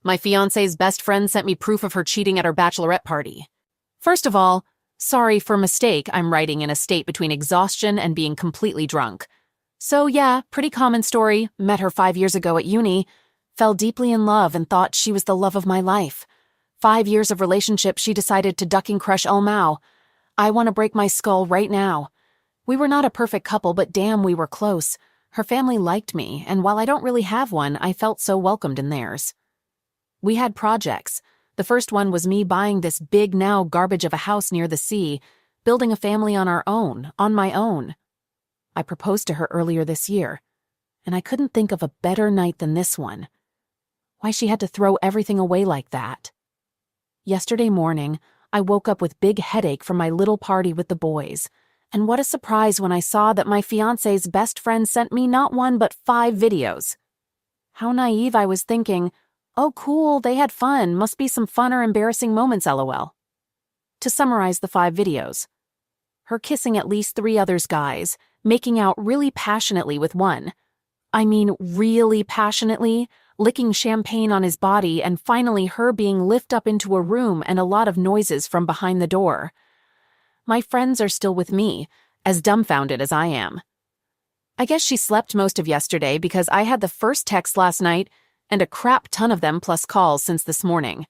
My fiance's best friend sent me proof of her cheating at her bachelorette party. First of all, sorry for mistake, I'm writing in a state between exhaustion and being completely drunk. So yeah, pretty common story, met her 5 years ago at uni, fell deeply in love and thought she was the love of my life. 5 years of relationship, she decided to ducking crush El Mao. I want to break my skull right now. We were not a perfect couple, but damn, we were close. Her family liked me, and while I don't really have one, I felt so welcomed in theirs. We had projects. The first one was me buying this big now garbage of a house near the sea, building a family on our own, on my own. I proposed to her earlier this year, and I couldn't think of a better night than this one. Why she had to throw everything away like that. Yesterday morning, I woke up with big headache from my little party with the boys, and what a surprise when I saw that my fiance's best friend sent me not 1 but 5 videos. How naive I was thinking, oh cool, they had fun, must be some fun or embarrassing moments, lol. To summarize the 5 videos. Her kissing at least 3 others guys, making out really passionately with one. I mean really passionately, licking champagne on his body, and finally her being lifted up into a room and a lot of noises from behind the door. My friends are still with me, as dumbfounded as I am. I guess she slept most of yesterday because I had the first text last night and a crap ton of them plus calls since this morning.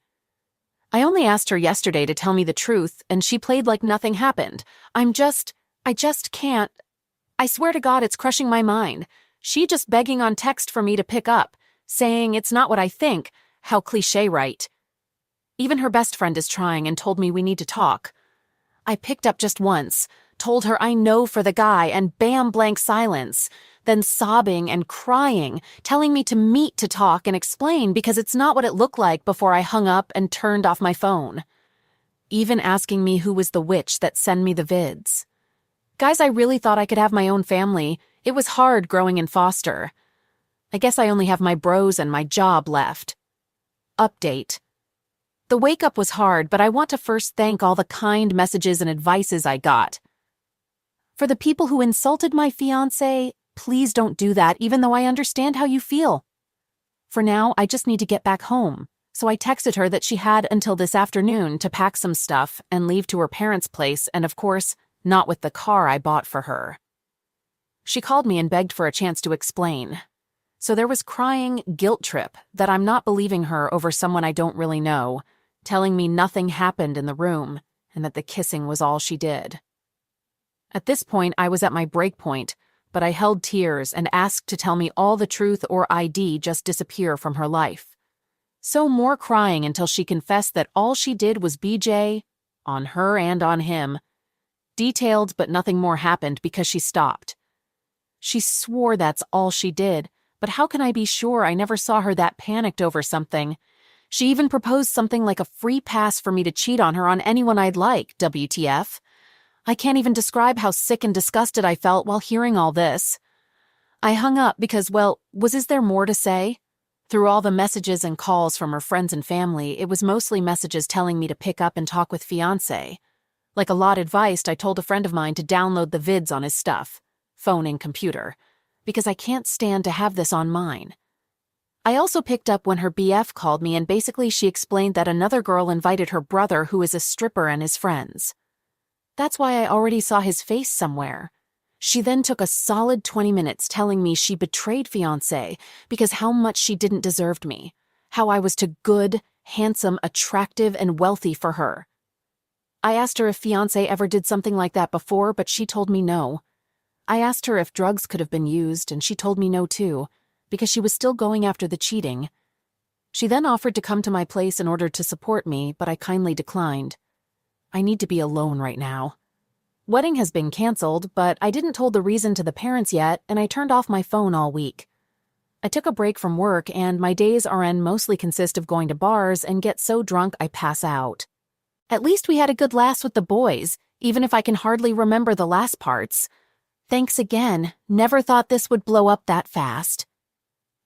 I only asked her yesterday to tell me the truth, and she played like nothing happened. I just can't. I swear to God, it's crushing my mind. She just begging on text for me to pick up, saying it's not what I think. How cliché, right? Even her best friend is trying and told me we need to talk. I picked up just once, told her I know for the guy, and bam, blank silence. Then sobbing and crying, telling me to meet to talk and explain because it's not what it looked like before I hung up and turned off my phone. Even asking me who was the witch that sent me the vids. Guys, I really thought I could have my own family. It was hard growing in foster. I guess I only have my bros and my job left. Update. The wake-up was hard, but I want to first thank all the kind messages and advices I got. For the people who insulted my fiancé, please don't do that, even though I understand how you feel. For now, I just need to get back home, so I texted her that she had until this afternoon to pack some stuff and leave to her parents' place, and of course, not with the car I bought for her. She called me and begged for a chance to explain. So there was crying guilt trip that I'm not believing her over someone I don't really know, telling me nothing happened in the room and that the kissing was all she did. At this point, I was at my break point, but I held tears and asked to tell me all the truth or ID just disappear from her life. So more crying until she confessed that all she did was BJ, on her and on him. Detailed, but nothing more happened because she stopped. She swore that's all she did, but how can I be sure? I never saw her that panicked over something. She even proposed something like a free pass for me to cheat on her on anyone I'd like, WTF. I can't even describe how sick and disgusted I felt while hearing all this. I hung up because, well, is there more to say? Through all the messages and calls from her friends and family, it was mostly messages telling me to pick up and talk with fiancé. Like a lot advised, I told a friend of mine to download the vids on his stuff, phone and computer, because I can't stand to have this on mine. I also picked up when her BF called me and basically she explained that another girl invited her brother who is a stripper and his friends. That's why I already saw his face somewhere. She then took a solid 20 minutes telling me she betrayed fiancé because how much she didn't deserve me, how I was too good, handsome, attractive, and wealthy for her. I asked her if fiancé ever did something like that before, but she told me no. I asked her if drugs could have been used, and she told me no too, because she was still going after the cheating. She then offered to come to my place in order to support me, but I kindly declined. I need to be alone right now. Wedding has been canceled, but I didn't told the reason to the parents yet, and I turned off my phone all week. I took a break from work, and my days RN mostly consist of going to bars and get so drunk I pass out. At least we had a good laugh with the boys, even if I can hardly remember the last parts. Thanks again. Never thought this would blow up that fast.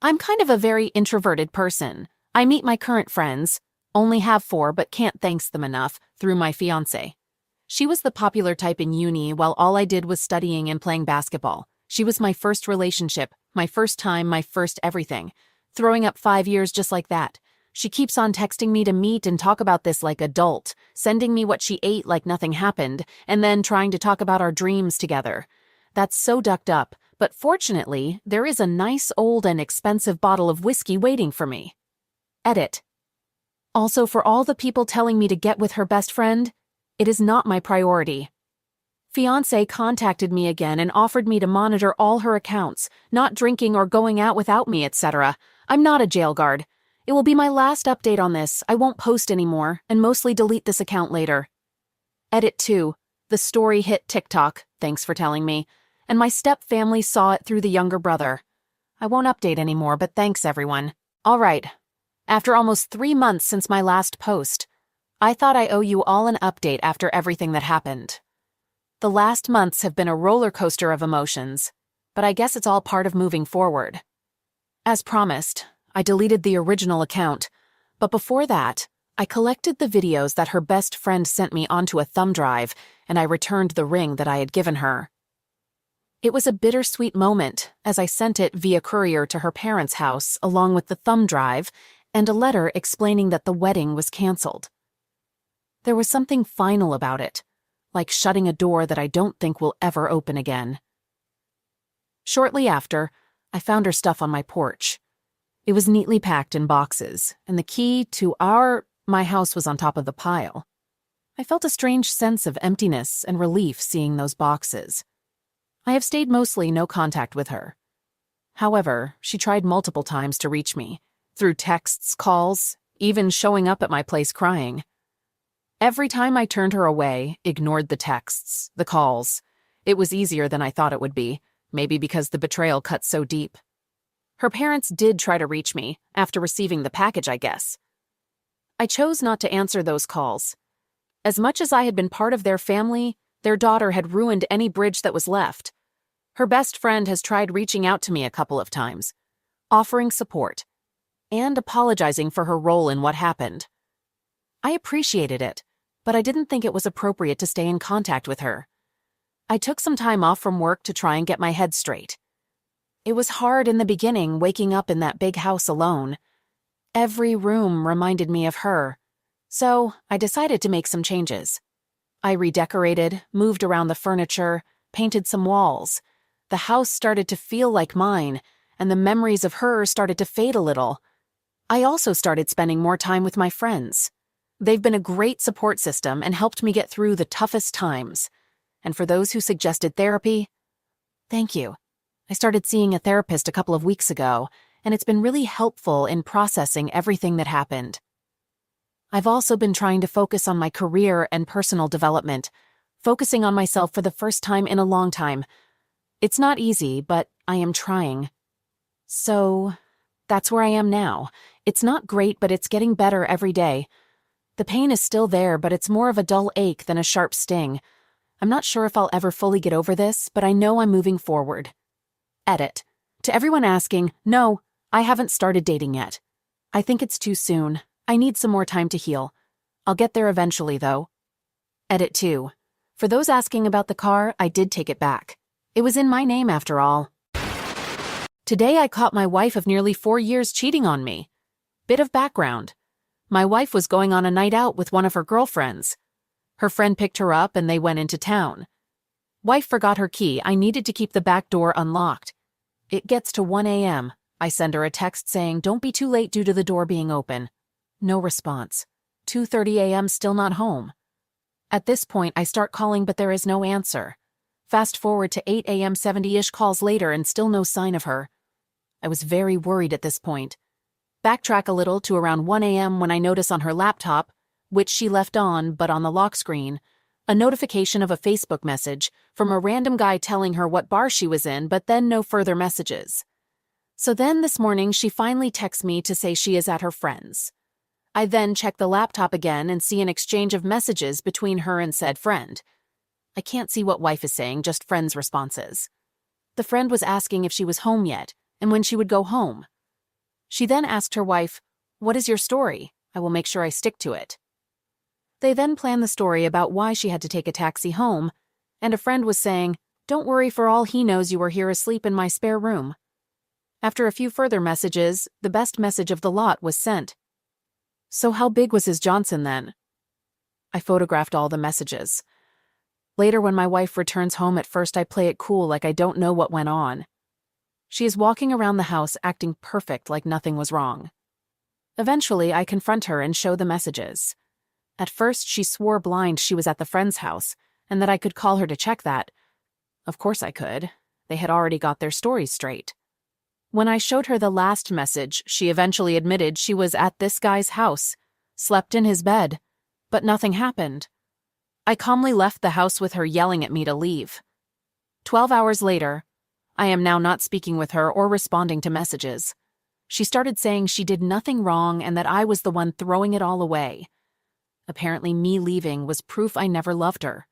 I'm kind of a very introverted person. I meet my current friends, only have 4 but can't thanks them enough, through my fiancé. She was the popular type in uni while all I did was studying and playing basketball. She was my first relationship, my first time, my first everything. Throwing up 5 years just like that. She keeps on texting me to meet and talk about this like adult, sending me what she ate like nothing happened, and then trying to talk about our dreams together. That's so ducked up, but fortunately, there is a nice old and expensive bottle of whiskey waiting for me. Edit. Also, for all the people telling me to get with her best friend, it is not my priority. Fiance contacted me again and offered me to monitor all her accounts, not drinking or going out without me, etc. I'm not a jail guard. It will be my last update on this. I won't post anymore, and mostly delete this account later. Edit 2. The story hit TikTok, thanks for telling me, and my step-family saw it through the younger brother. I won't update anymore, but thanks everyone. Alright, after almost 3 months since my last post, I thought I owe you all an update after everything that happened. The last months have been a roller coaster of emotions, but I guess it's all part of moving forward. As promised, I deleted the original account, but before that, I collected the videos that her best friend sent me onto a thumb drive, and I returned the ring that I had given her. It was a bittersweet moment as I sent it via courier to her parents' house along with the thumb drive and a letter explaining that the wedding was canceled. There was something final about it, like shutting a door that I don't think will ever open again. Shortly after, I found her stuff on my porch. It was neatly packed in boxes, and the key to my house was on top of the pile. I felt a strange sense of emptiness and relief seeing those boxes. I have stayed mostly no contact with her. However, she tried multiple times to reach me, through texts, calls, even showing up at my place crying. Every time I turned her away, ignored the texts, the calls. It was easier than I thought it would be, maybe because the betrayal cut so deep. Her parents did try to reach me, after receiving the package, I guess. I chose not to answer those calls. As much as I had been part of their family, their daughter had ruined any bridge that was left. Her best friend has tried reaching out to me a couple of times, offering support, and apologizing for her role in what happened. I appreciated it, but I didn't think it was appropriate to stay in contact with her. I took some time off from work to try and get my head straight. It was hard in the beginning waking up in that big house alone. Every room reminded me of her, so I decided to make some changes. I redecorated, moved around the furniture, painted some walls. The house started to feel like mine, and the memories of her started to fade a little. I also started spending more time with my friends. They've been a great support system and helped me get through the toughest times. And for those who suggested therapy, thank you. I started seeing a therapist a couple of weeks ago, and it's been really helpful in processing everything that happened. I've also been trying to focus on my career and personal development, focusing on myself for the first time in a long time. It's not easy, but I am trying. So, that's where I am now. It's not great, but it's getting better every day. The pain is still there, but it's more of a dull ache than a sharp sting. I'm not sure if I'll ever fully get over this, but I know I'm moving forward. Edit. To everyone asking, no, I haven't started dating yet. I think it's too soon. I need some more time to heal. I'll get there eventually, though. Edit 2. For those asking about the car, I did take it back. It was in my name after all. Today I caught my wife of nearly 4 years cheating on me. Bit of background. My wife was going on a night out with one of her girlfriends. Her friend picked her up and they went into town. Wife forgot her key. I needed to keep the back door unlocked. It gets to 1 a.m. I send her a text saying, don't be too late due to the door being open. No response. 2:30 a.m. still not home. At this point, I start calling, but there is no answer. Fast forward to 8 a.m. 70-ish calls later and still no sign of her. I was very worried at this point. Backtrack a little to around 1 a.m. when I notice on her laptop, which she left on but on the lock screen, a notification of a Facebook message from a random guy telling her what bar she was in, but then no further messages. So then this morning she finally texts me to say she is at her friend's. I then check the laptop again and see an exchange of messages between her and said friend. I can't see what wife is saying, just friend's responses. The friend was asking if she was home yet and when she would go home. She then asked her wife, what is your story? I will make sure I stick to it. They then planned the story about why she had to take a taxi home, and a friend was saying, don't worry, for all he knows you were here asleep in my spare room. After a few further messages, the best message of the lot was sent. So how big was his Johnson then? I photographed all the messages. Later, when my wife returns home, at first I play it cool like I don't know what went on. She is walking around the house acting perfect like nothing was wrong. Eventually, I confront her and show the messages. At first, she swore blind she was at the friend's house and that I could call her to check that. Of course I could. They had already got their stories straight. When I showed her the last message, she eventually admitted she was at this guy's house, slept in his bed, but nothing happened. I calmly left the house with her yelling at me to leave. 12 hours later, I am now not speaking with her or responding to messages. She started saying she did nothing wrong and that I was the one throwing it all away. Apparently, me leaving was proof I never loved her.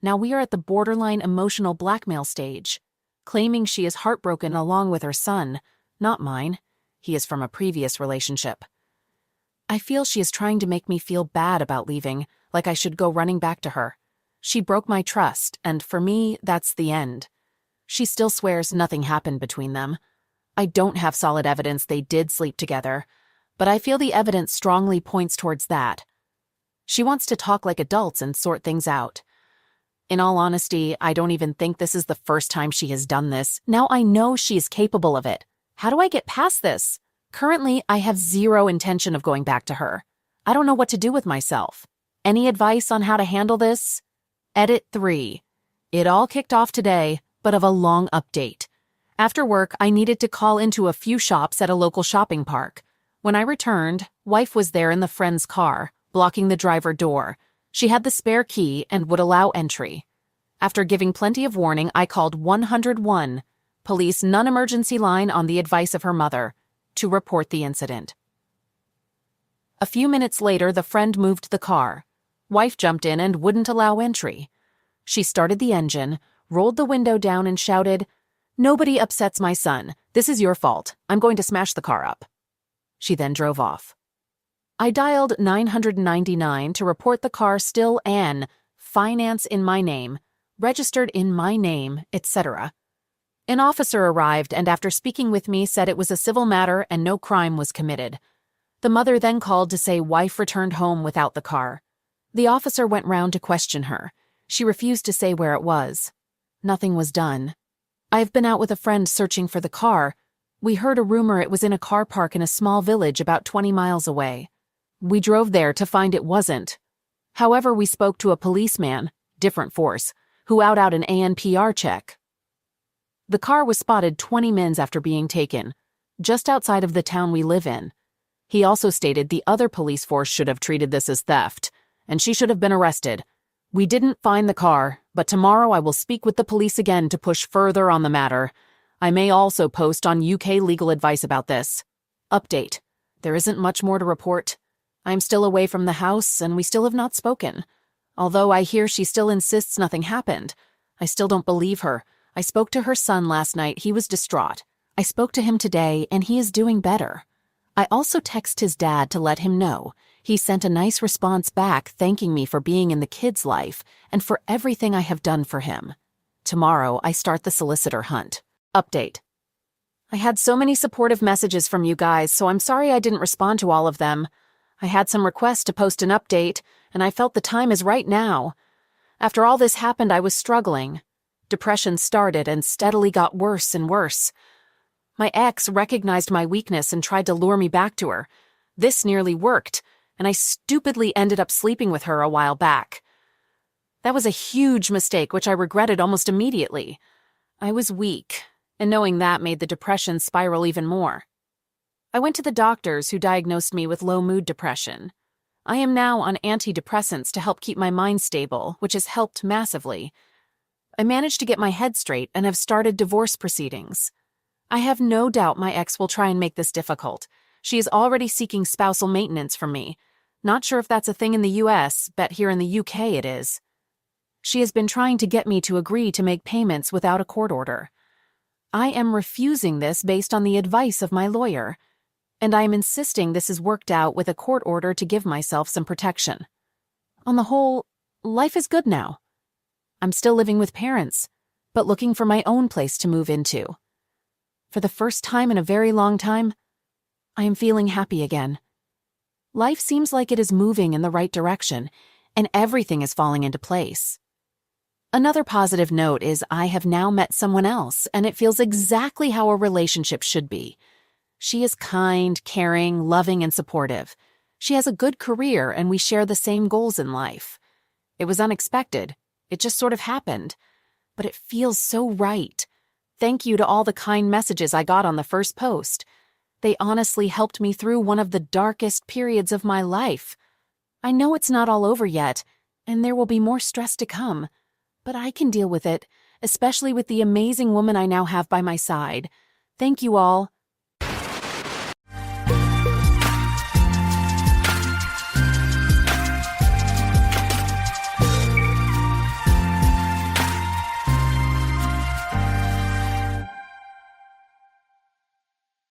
Now we are at the borderline emotional blackmail stage, claiming she is heartbroken along with her son, not mine. He is from a previous relationship. I feel she is trying to make me feel bad about leaving, like I should go running back to her. She broke my trust, and for me, that's the end. She still swears nothing happened between them. I don't have solid evidence they did sleep together, but I feel the evidence strongly points towards that. She wants to talk like adults and sort things out. In all honesty, I don't even think this is the first time she has done this. Now I know she is capable of it. How do I get past this? Currently, I have zero intention of going back to her. I don't know what to do with myself. Any advice on how to handle this? Edit 3. It all kicked off today, but of a long update. After work, I needed to call into a few shops at a local shopping park. When I returned, wife was there in the friend's car, blocking the driver door. She had the spare key and would allow entry. After giving plenty of warning, I called 101, police non-emergency line on the advice of her mother, to report the incident. A few minutes later, the friend moved the car. Wife jumped in and wouldn't allow entry. She started the engine, rolled the window down and shouted, "Nobody upsets my son. This is your fault. I'm going to smash the car up." She then drove off. I dialed 999 to report the car still an finance in my name, registered in my name, etc. An officer arrived and after speaking with me said it was a civil matter and no crime was committed. The mother then called to say wife returned home without the car. The officer went round to question her. She refused to say where it was. Nothing was done. I've been out with a friend searching for the car. We heard a rumor it was in a car park in a small village about 20 miles away. We drove there to find it wasn't. However, we spoke to a policeman, different force, who out an ANPR check. The car was spotted 20 minutes after being taken, just outside of the town we live in. He also stated the other police force should have treated this as theft, and she should have been arrested. We didn't find the car, but tomorrow I will speak with the police again to push further on the matter. I may also post on UK legal advice about this. Update. There isn't much more to report. I'm still away from the house, and we still have not spoken. Although I hear she still insists nothing happened. I still don't believe her. I spoke to her son last night. He was distraught. I spoke to him today, and he is doing better. I also text his dad to let him know. He sent a nice response back thanking me for being in the kid's life and for everything I have done for him. Tomorrow, I start the solicitor hunt. Update. I had so many supportive messages from you guys, so I'm sorry I didn't respond to all of them. I had some requests to post an update, and I felt the time is right now. After all this happened, I was struggling. Depression started and steadily got worse and worse. My ex recognized my weakness and tried to lure me back to her. This nearly worked, and I stupidly ended up sleeping with her a while back. That was a huge mistake, which I regretted almost immediately. I was weak, and knowing that made the depression spiral even more. I went to the doctors who diagnosed me with low mood depression. I am now on antidepressants to help keep my mind stable, which has helped massively. I managed to get my head straight and have started divorce proceedings. I have no doubt my ex will try and make this difficult. She is already seeking spousal maintenance from me. Not sure if that's a thing in the US, but here in the UK it is. She has been trying to get me to agree to make payments without a court order. I am refusing this based on the advice of my lawyer, and I am insisting this is worked out with a court order to give myself some protection. On the whole, life is good now. I'm still living with parents, but looking for my own place to move into. For the first time in a very long time, I am feeling happy again. Life seems like it is moving in the right direction, and everything is falling into place. Another positive note is I have now met someone else, and it feels exactly how a relationship should be. She is kind, caring, loving, and supportive. She has a good career, and we share the same goals in life. It was unexpected. It just sort of happened. But it feels so right. Thank you to all the kind messages I got on the first post. They honestly helped me through one of the darkest periods of my life. I know it's not all over yet, and there will be more stress to come. But I can deal with it, especially with the amazing woman I now have by my side. Thank you all.